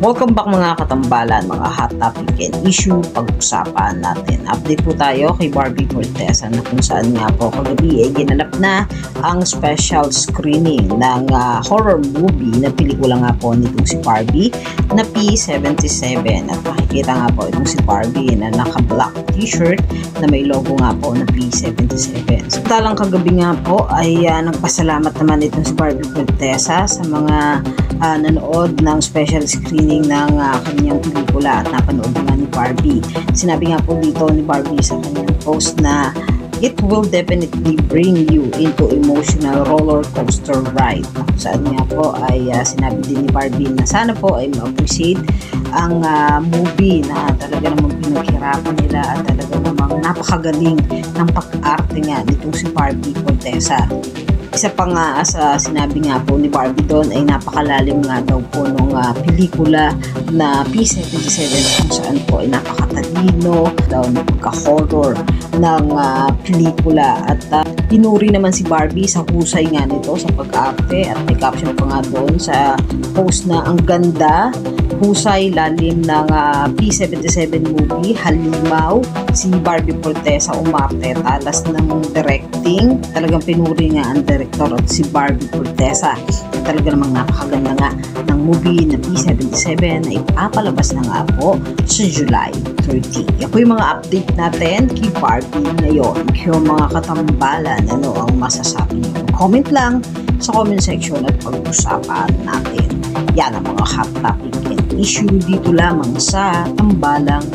Welcome back mga katambalan, mga hot topic and issue pag-usapan natin. Update po tayo kay Barbie Fortesa na kung saan nga po kagabi ay ginanap na ang special screening ng horror movie na pelikula nga po nitong si Barbie na P77. At makikita nga po itong si Barbie na naka-black t-shirt na may logo nga po na P77. Samantalang kagabi nga po ay nagpasalamat naman itong si Barbie Fortesa sa mga nanood ng special screening ng kanyang pelikula at napanood naman ni Barbie. Sinabi nga po dito ni Barbie sa kanyang post na it will definitely bring you into emotional roller coaster ride. Saan nga po ay sinabi din ni Barbie na sana po ay ma-appreciate ang movie na talaga namang pinaghirapan nila at talaga namang napakagaling ng pag-arte nga nitong si Barbie Fortesa. Isa pa nga sa sinabi nga po ni Barbie doon ay napakalalim nga daw po nung pelikula na P77 kung saan po ay napakatalino daw na pagka-horror ng pelikula at pinuri naman si Barbie sa husay nga nito sa pag-arte at may caption pa nga doon sa post na ang ganda, husay, lalim ng P77 movie, halimaw, si Barbie Fortesa umarte, talas ng directing, talagang pinuri nga ang director at si Barbie Fortesa. Talaga namang napakaganda nga ng movie na P77 na ipapalabas na nga po sa July 30. Yan po yung mga update natin kay Barbie ngayon. Kaya mga katambalan, ano ang masasabi niyo? Comment lang sa comment section at pag-usapan natin. Yan ang mga hot topic and issue dito lamang sa Tambalang